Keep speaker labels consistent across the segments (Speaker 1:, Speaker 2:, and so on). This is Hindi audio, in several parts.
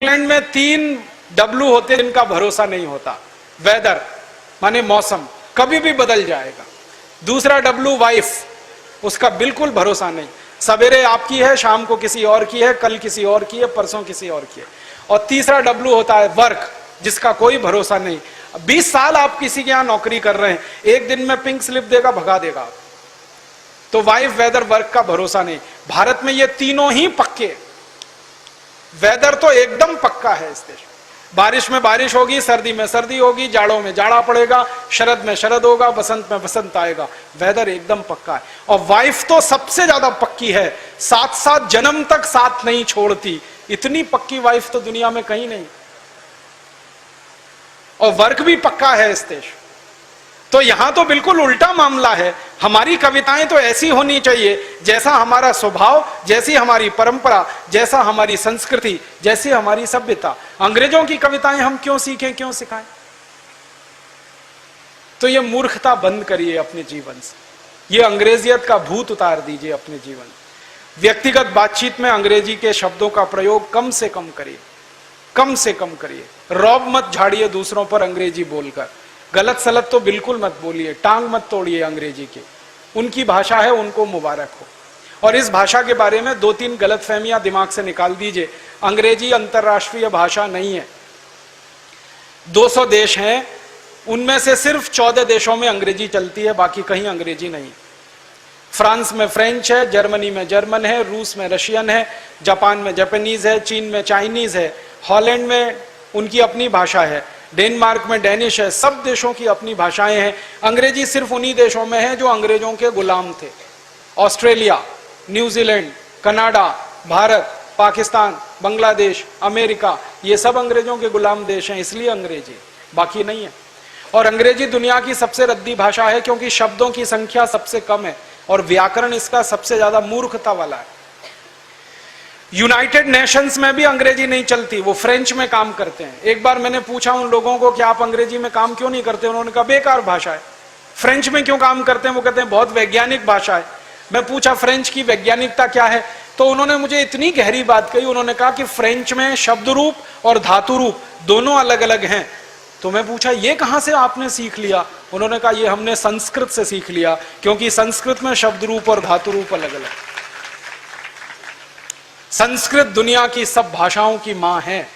Speaker 1: इंग्लैंड में 3 W होते हैं जिनका भरोसा नहीं होता। वेदर माने मौसम, कभी भी बदल जाएगा। दूसरा W वाइफ, उसका बिल्कुल भरोसा नहीं, सवेरे आपकी है, शाम को किसी और की है, कल किसी और की है, परसों किसी और की है। और तीसरा W होता है वर्क, जिसका कोई भरोसा नहीं। 20 साल आप किसी के यहां नौकरी कर रहे हैं, एक दिन में पिंक स्लिप देगा, भगा देगा। तो वाइफ, वेदर, वर्क का भरोसा नहीं। भारत में ये तीनों ही पक्के। वेदर तो एकदम पक्का है इस देश में। बारिश में बारिश होगी, सर्दी में सर्दी होगी, जाड़ों में जाड़ा पड़ेगा, शरद में शरद होगा, बसंत में बसंत आएगा। वेदर एकदम पक्का है। और वाइफ तो सबसे ज्यादा पक्की है, 7-7 जन्म तक साथ नहीं छोड़ती। इतनी पक्की वाइफ तो दुनिया में कहीं नहीं। और वर्क भी पक्का है इस देश। तो यहां तो बिल्कुल उल्टा मामला है। हमारी कविताएं तो ऐसी होनी चाहिए जैसा हमारा स्वभाव, जैसी हमारी परंपरा, जैसा हमारी संस्कृति, जैसी हमारी सभ्यता। अंग्रेजों की कविताएं हम क्यों सीखें, क्यों सिखाएं? तो ये मूर्खता बंद करिए अपने जीवन से। ये अंग्रेजियत का भूत उतार दीजिए अपने जीवन। व्यक्तिगत बातचीत में अंग्रेजी के शब्दों का प्रयोग कम से कम करिए, कम से कम करिए। रौब मत झाड़िए दूसरों पर अंग्रेजी बोलकर। गलत सलत तो बिल्कुल मत बोलिए, टांग मत तोड़िए अंग्रेजी के। उनकी भाषा है, उनको मुबारक हो। और इस भाषा के बारे में 2-3 गलतफहमियां दिमाग से निकाल दीजिए। अंग्रेजी अंतरराष्ट्रीय भाषा नहीं है। 200 देश हैं, उनमें से सिर्फ 14 देशों में अंग्रेजी चलती है, बाकी कहीं अंग्रेजी नहीं। फ्रांस में फ्रेंच है, जर्मनी में जर्मन है, रूस में रशियन है, जापान में जापानीज है, चीन में चाइनीज है, हॉलैंड में उनकी अपनी भाषा है, डेनमार्क में डेनिश है। सब देशों की अपनी भाषाएं हैं। अंग्रेजी सिर्फ उन्हीं देशों में है जो अंग्रेजों के गुलाम थे। Australia, New Zealand, Canada, Bharat, Pakistan, Bangladesh, America, ये सब अंग्रेजों के गुलाम देश हैं, इसलिए अंग्रेजी, बाकी नहीं है। और अंग्रेजी दुनिया की सबसे रद्दी भाषा है क्योंकि शब्दों की संख्या सबसे कम है और व्याकरण इसका सबसे ज्यादा मूर्खता वाला है। यूनाइटेड नेशंस में भी अंग्रेजी नहीं चलती, वो फ्रेंच में काम करते हैं। एक बार मैंने पूछा उन लोगों को कि आप अंग्रेजी में काम क्यों नहीं करते, उन्होंने कहा बेकार भाषा है। फ्रेंच में क्यों काम करते हैं, वो कहते हैं बहुत वैज्ञानिक भाषा है। मैं पूछा फ्रेंच की वैज्ञानिकता क्या है, तो उन्होंने मुझे इतनी गहरी बात कही। उन्होंने कहा कि फ्रेंच में शब्द रूप और धातु रूप दोनों अलग अलग हैं। तो मैं पूछा ये कहां से आपने सीख लिया? उन्होंने कहा ये हमने संस्कृत से सीख लिया, क्योंकि संस्कृत में शब्द रूप और धातु रूप अलग अलग। संस्कृत दुनिया की सब भाषाओं की मां है,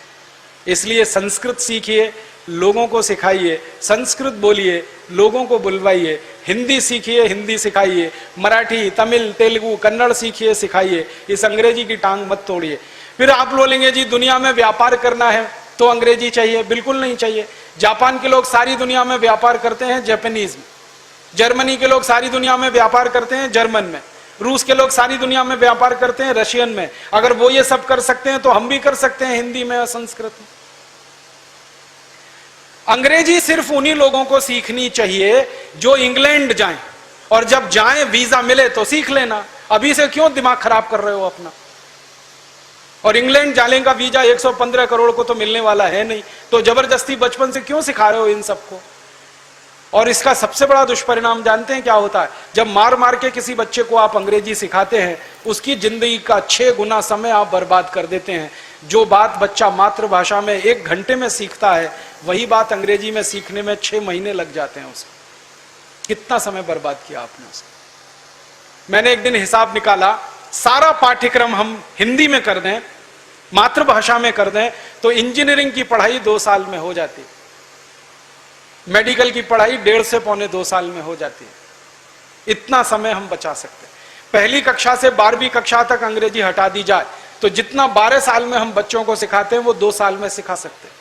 Speaker 1: इसलिए संस्कृत सीखिए, लोगों को सिखाइए। संस्कृत बोलिए, लोगों को बुलवाइए। हिंदी सीखिए, हिंदी सिखाइए। मराठी, तमिल, तेलुगु, कन्नड़ सीखिए, सिखाइए। इस अंग्रेजी की टांग मत तोड़िए। फिर आप बोलेंगे जी दुनिया में व्यापार करना है तो अंग्रेजी चाहिए। बिल्कुल नहीं चाहिए। जापान के लोग सारी दुनिया में व्यापार करते हैं जापानीज में, जर्मनी के लोग सारी दुनिया में व्यापार करते हैं जर्मन में, रूस के लोग सारी दुनिया में व्यापार करते हैं रशियन में। अगर वो ये सब कर सकते हैं तो हम भी कर सकते हैं हिंदी में और संस्कृत में। अंग्रेजी सिर्फ उन्हीं लोगों को सीखनी चाहिए जो इंग्लैंड जाएं, और जब जाएं वीजा मिले तो सीख लेना। अभी से क्यों दिमाग खराब कर रहे हो अपना? और इंग्लैंड जाने का वीजा 115 करोड़ को तो मिलने वाला है नहीं, तो जबरदस्ती बचपन से क्यों सिखा रहे हो इन सबको? और इसका सबसे बड़ा दुष्परिणाम जानते हैं क्या होता है? जब मार मार के किसी बच्चे को आप अंग्रेजी सिखाते हैं, उसकी जिंदगी का 6 गुना समय आप बर्बाद कर देते हैं। जो बात बच्चा मातृभाषा में 1 घंटे में सीखता है, वही बात अंग्रेजी में सीखने में 6 महीने लग जाते हैं उसको। कितना समय बर्बाद किया आपने उसको? मैंने एक दिन हिसाब निकाला, सारा पाठ्यक्रम हम हिंदी में कर दें, मातृभाषा में कर दें, तो इंजीनियरिंग की पढ़ाई 2 साल में हो जाती है। मेडिकल की पढ़ाई 1.5 से पौने 2 साल में हो जाती है। इतना समय हम बचा सकते हैं। पहली कक्षा से 12वीं कक्षा तक अंग्रेजी हटा दी जाए तो जितना 12 साल में हम बच्चों को सिखाते हैं वो 2 साल में सिखा सकते हैं।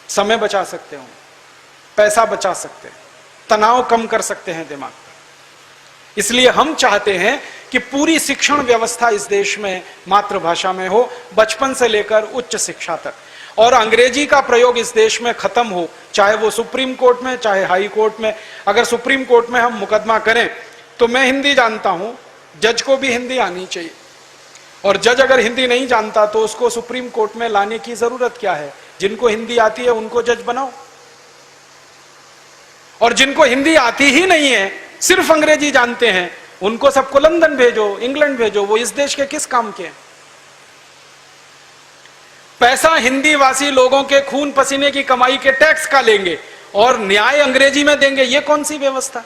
Speaker 1: समय बचा सकते हैं, पैसा बचा सकते हैं, तनाव कम कर सकते हैं दिमाग पर। इसलिए हम चाहते हैं कि पूरी शिक्षण व्यवस्था इस देश में मातृभाषा में हो, बचपन से लेकर उच्च शिक्षा तक। और अंग्रेजी का प्रयोग इस देश में खत्म हो, चाहे वो सुप्रीम कोर्ट में, चाहे हाई कोर्ट में। अगर सुप्रीम कोर्ट में हम मुकदमा करें तो मैं हिंदी जानता हूं, जज को भी हिंदी आनी चाहिए। और जज अगर हिंदी नहीं जानता तो उसको सुप्रीम कोर्ट में लाने की जरूरत क्या है? जिनको हिंदी आती है उनको जज बनाओ, और जिनको हिंदी आती ही नहीं है, सिर्फ अंग्रेजी जानते हैं, उनको सबको लंदन भेजो, इंग्लैंड भेजो। वो इस देश के किस काम के हैं? पैसा हिंदी भाषी लोगों के खून पसीने की कमाई के टैक्स का लेंगे और न्याय अंग्रेजी में देंगे। ये कौन सी व्यवस्था?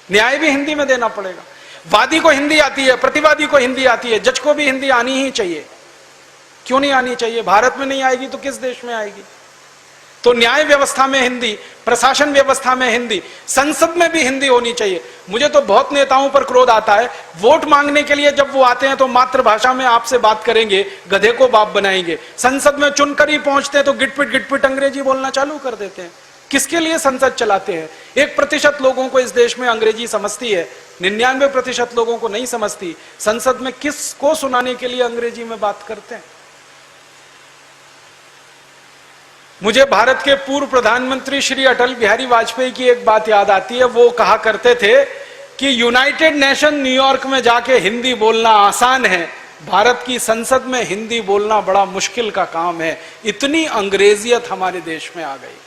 Speaker 1: न्याय भी हिंदी में देना पड़ेगा। वादी को हिंदी आती है, प्रतिवादी को हिंदी आती है, जज को भी हिंदी आनी ही चाहिए। क्यों नहीं आनी चाहिए? भारत में नहीं आएगी तो किस देश में आएगी? तो न्याय व्यवस्था में हिंदी, प्रशासन व्यवस्था में हिंदी, संसद में भी हिंदी होनी चाहिए। मुझे तो बहुत नेताओं पर क्रोध आता है, वोट मांगने के लिए जब वो आते हैं तो मातृभाषा में आपसे बात करेंगे, गधे को बाप बनाएंगे। संसद में चुनकर ही पहुंचते हैं तो गिटपिट अंग्रेजी बोलना चालू कर देते हैं। किसके लिए संसद चलाते हैं? 1% लोगों को इस देश में अंग्रेजी समझती है, 99% लोगों को नहीं समझती। संसद में किसको सुनाने के लिए अंग्रेजी में बात करते हैं? मुझे भारत के पूर्व प्रधानमंत्री श्री अटल बिहारी वाजपेयी की एक बात याद आती है। वो कहा करते थे कि यूनाइटेड नेशन न्यूयॉर्क में जाके हिंदी बोलना आसान है, भारत की संसद में हिंदी बोलना बड़ा मुश्किल का काम है। इतनी अंग्रेजियत हमारे देश में आ गई।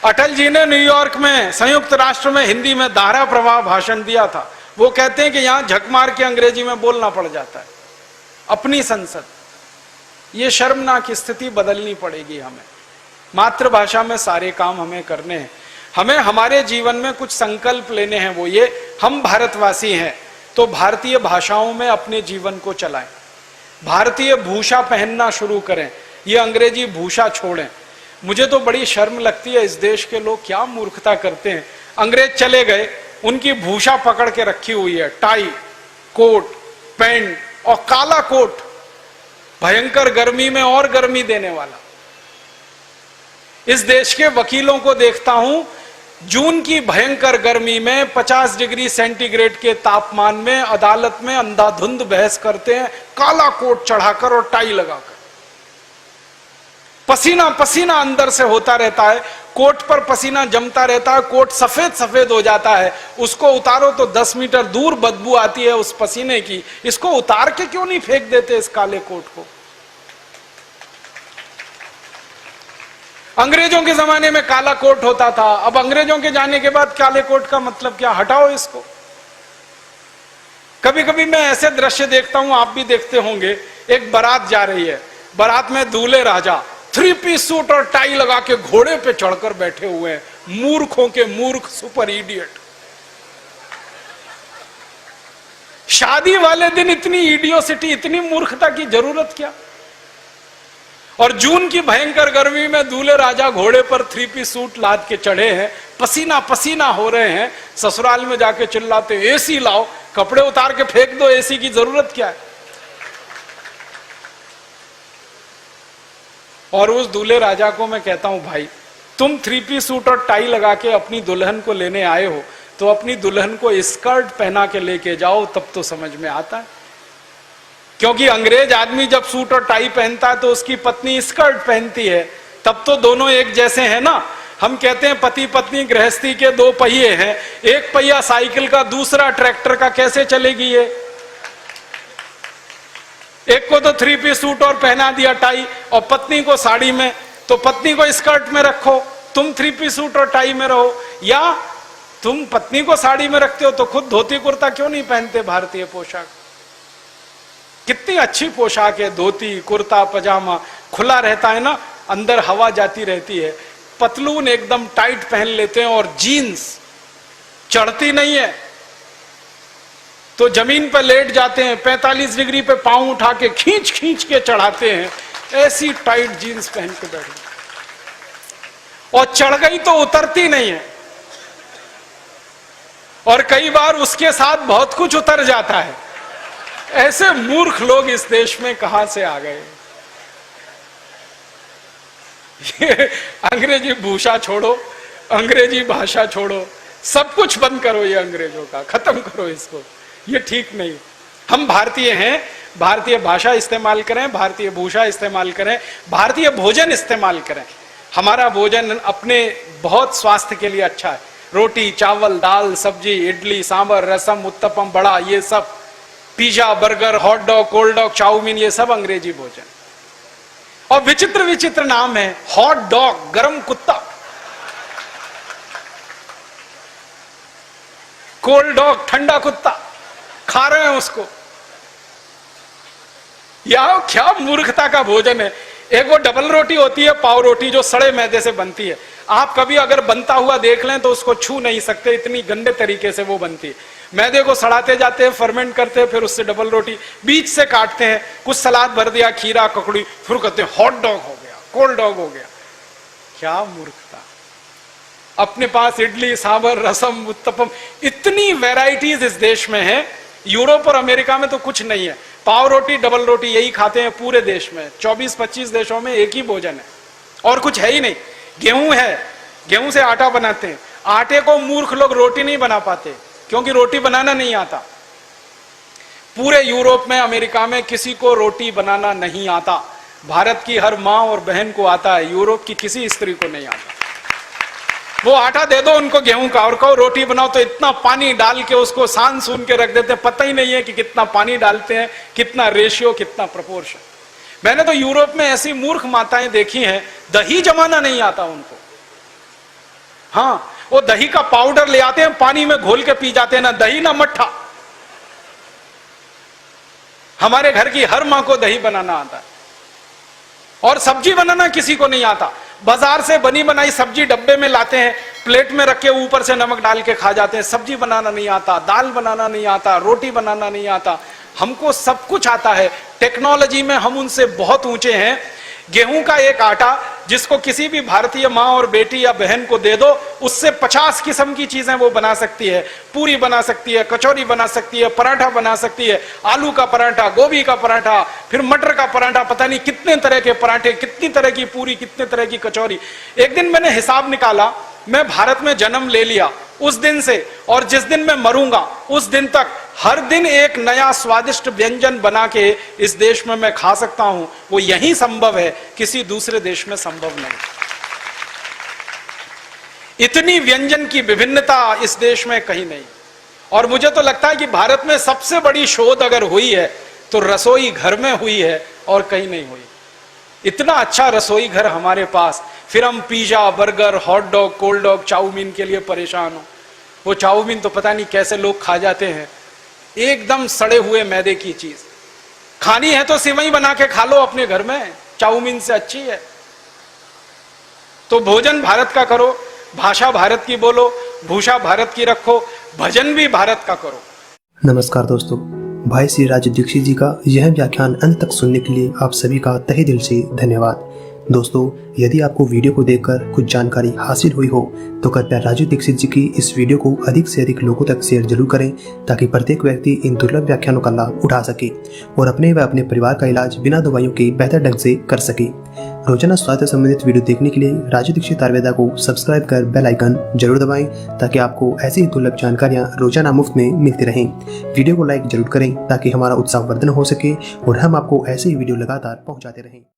Speaker 1: अटल जी ने न्यूयॉर्क में, संयुक्त राष्ट्र में हिंदी में धारा प्रवाह भाषण दिया था। वो कहते हैं कि यहां झक मार के अंग्रेजी में बोलना पड़ जाता है अपनी संसद। ये शर्मनाक स्थिति बदलनी पड़ेगी हमें। मातृभाषा में सारे काम हमें करने हैं। हमें हमारे जीवन में कुछ संकल्प लेने हैं। वो ये, हम भारतवासी हैं तो भारतीय भाषाओं में अपने जीवन को चलाएं, भारतीय भूषा पहनना शुरू करें, ये अंग्रेजी भूषा छोड़ें। मुझे तो बड़ी शर्म लगती है, इस देश के लोग क्या मूर्खता करते हैं। अंग्रेज चले गए, उनकी भूषा पकड़ के रखी हुई है, टाई, कोट, पैंट और काला कोट, भयंकर गर्मी में और गर्मी देने वाला। इस देश के वकीलों को देखता हूं, जून की भयंकर गर्मी में 50 डिग्री सेंटीग्रेड के तापमान में अदालत में अंधाधुंध बहस करते हैं, काला कोट चढ़ाकर और टाई लगाकर। पसीना पसीना अंदर से होता रहता है, कोट पर पसीना जमता रहता है, कोट सफेद सफेद हो जाता है। उसको उतारो तो 10 मीटर दूर बदबू आती है उस पसीने की। इसको उतार के क्यों नहीं फेंक देते इस काले कोट को? अंग्रेजों के जमाने में काला कोट होता था, अब अंग्रेजों के जाने के बाद काले कोट का मतलब क्या? हटाओ इसको। कभी कभी मैं ऐसे दृश्य देखता हूं, आप भी देखते होंगे। एक बारात जा रही है, बारात में दूल्हे राजा 3 पीस सूट और टाई लगा के घोड़े पे चढ़कर बैठे हुए हैं। मूर्खों के मूर्ख, सुपर इडियट। शादी वाले दिन इतनी इडियोसिटी, इतनी मूर्खता की जरूरत क्या? और जून की भयंकर गर्मी में दूल्हे राजा घोड़े पर 3 पीस सूट लाद के चढ़े हैं, पसीना पसीना हो रहे हैं। ससुराल में जाके चिल्लाते, एसी लाओ, कपड़े उतार के फेंक दो, एसी की जरूरत क्या है? और उस दूल्हे राजा को मैं कहता हूं, भाई तुम 3 पीस सूट और टाई लगा के अपनी दुल्हन को लेने आए हो, तो अपनी दुल्हन को स्कर्ट पहना के लेके जाओ, तब तो समझ में आता है। क्योंकि अंग्रेज आदमी जब सूट और टाई पहनता है तो उसकी पत्नी स्कर्ट पहनती है, तब तो दोनों एक जैसे हैं ना। हम कहते हैं पति पत्नी गृहस्थी के 2 पहिए हैं, एक पहिया साइकिल का, दूसरा ट्रैक्टर का, कैसे चलेगी ये? एक को तो 3 पीस सूट और पहना दिया टाई, और पत्नी को साड़ी में, तो पत्नी को स्कर्ट में रखो, तुम 3 पीस सूट और टाई में रहो। या तुम पत्नी को साड़ी में रखते हो तो खुद धोती कुर्ता क्यों नहीं पहनते? भारतीय पोशाक कितनी अच्छी पोशाक है, धोती कुर्ता पजामा खुला रहता है ना, अंदर हवा जाती रहती है। पतलून एकदम टाइट पहन लेते हैं और जीन्स चढ़ती नहीं है तो जमीन पर लेट जाते हैं, 45 डिग्री पे पांव उठा के खींच खींच के चढ़ाते हैं। ऐसी टाइट जीन्स पहन के बैठे, और चढ़ गई तो उतरती नहीं है, और कई बार उसके साथ बहुत कुछ उतर जाता है। ऐसे मूर्ख लोग इस देश में कहां से आ गए? ये अंग्रेजी भूषा छोड़ो, अंग्रेजी भाषा छोड़ो, सब कुछ बंद करो, ये अंग्रेजों का खत्म करो इसको। ये ठीक नहीं। हम भारतीय हैं, भारतीय भाषा इस्तेमाल करें, भारतीय भूषा इस्तेमाल करें, भारतीय भोजन इस्तेमाल करें। हमारा भोजन अपने बहुत स्वास्थ्य के लिए अच्छा है। रोटी चावल दाल सब्जी इडली सांभर रसम उत्तपम बड़ा, ये सब, pizza burger hot dog cold dog chowmein, ये सब अंग्रेजी भोजन। और विचित्र विचित्र नाम है, हॉट डॉग गरम कुत्ता, कोल्ड डॉग ठंडा कुत्ता, खा रहे हैं उसको। यार क्या मूर्खता का भोजन है। एक वो डबल रोटी होती है, पाव रोटी, जो सड़े मैदे से बनती है। आप कभी अगर बनता हुआ देख लें तो उसको छू नहीं सकते, इतनी गंदे तरीके से वो बनती है। मैदे को सड़ाते जाते हैं, फर्मेंट करते हैं, फिर उससे डबल रोटी बीच से काटते हैं, कुछ सलाद भर दिया, खीरा ककड़ी, फिर कहते हैं हॉट डॉग हो गया, कोल्ड डॉग हो गया। क्या मूर्खता। अपने पास इडली, सांभर, रसम, उत्तपम, इतनी वैरायटीज इस देश में है। यूरोप और अमेरिका में तो कुछ नहीं है। पाव रोटी, डबल रोटी यही खाते हैं पूरे देश में। 24-25 देशों में एक ही भोजन है और कुछ है ही नहीं। गेहूं है, गेहूं से आटा बनाते हैं। आटे को मूर्ख लोग रोटी नहीं बना पाते क्योंकि रोटी बनाना नहीं आता। पूरे यूरोप में, अमेरिका में किसी को रोटी बनाना नहीं आता। भारत की हर मां और बहन को आता है, यूरोप की किसी स्त्री को नहीं आता। वो आटा दे दो उनको गेहूं का और कहो रोटी बनाओ तो इतना पानी डाल के उसको सान सून के रख देते हैं, पता ही नहीं है कि कितना पानी डालते हैं, कितना रेशियो, कितना प्रपोर्शन। मैंने तो यूरोप में ऐसी मूर्ख माताएं देखी हैं, दही जमाना नहीं आता उनको। हाँ, वो दही का पाउडर ले आते हैं, पानी में घोल के पी जाते हैं, ना दही ना मट्ठा। हमारे घर की हर मां को दही बनाना आता है और सब्जी बनाना किसी को नहीं आता। बाजार से बनी बनाई सब्जी डब्बे में लाते हैं, प्लेट में रख के ऊपर से नमक डाल के खा जाते हैं। सब्जी बनाना नहीं आता, दाल बनाना नहीं आता, रोटी बनाना नहीं आता। हमको सब कुछ आता है। टेक्नोलॉजी में हम उनसे बहुत ऊंचे हैं। गेहूं का एक आटा जिसको किसी भी भारतीय माँ और बेटी या बहन को दे दो, उससे 50 किस्म की चीजें वो बना सकती है। पूरी बना सकती है, कचौरी बना सकती है, पराठा बना सकती है, आलू का पराठा, गोभी का पराठा, फिर मटर का पराठा, पता नहीं कितने तरह के पराठे, कितनी तरह की पूरी, कितने तरह की कचौरी। एक दिन मैंने हिसाब निकाला, मैं भारत में जन्म ले लिया उस दिन से और जिस दिन मैं मरूंगा उस दिन तक हर दिन एक नया स्वादिष्ट व्यंजन बना के इस देश में मैं खा सकता हूं। वो यही संभव है, किसी दूसरे देश में संभव नहीं। इतनी व्यंजन की विभिन्नता इस देश में कहीं नहीं। और मुझे तो लगता है कि भारत में सबसे बड़ी शोध अगर हुई है तो रसोई घर में हुई है और कहीं नहीं हुई। इतना अच्छा रसोई घर हमारे पास, फिर हम pizza, burger, hot dog, cold dog, chowmein के लिए परेशान हो। वो चाउमीन तो पता नहीं कैसे लोग खा जाते हैं, एकदम सड़े हुए मैदे की चीज। खानी है तो सिवई बना के खा लो अपने घर में, चाउमीन से अच्छी है। तो भोजन भारत का करो, भाषा भारत की बोलो, भूषा भारत की रखो, भजन भी भारत का करो।
Speaker 2: नमस्कार दोस्तों, भाई श्री राजू दीक्षित जी का यह व्याख्यान अंत तक सुनने के लिए आप सभी का तहे दिल से धन्यवाद। दोस्तों, यदि आपको वीडियो को देखकर कुछ जानकारी हासिल हुई हो तो कृपया राजू दीक्षित जी की इस वीडियो को अधिक से अधिक लोगों तक शेयर जरूर करें ताकि प्रत्येक व्यक्ति इन दुर्लभ व्याख्यानों का लाभ उठा सके और अपने व अपने परिवार का इलाज बिना दवाइयों के बेहतर ढंग से कर सके। रोजाना स्वास्थ्य संबंधित वीडियो देखने के लिए राजू दीक्षित आयुर्वेदा को सब्सक्राइब कर बेल आइकन जरूर दबाएं ताकि आपको ऐसी दुर्लभ जानकारियां रोजाना मुफ्त में मिलती रहें। वीडियो को लाइक जरूर करें ताकि हमारा उत्साह वर्धन हो सके और हम आपको ऐसे ही वीडियो लगातार पहुंचाते रहें।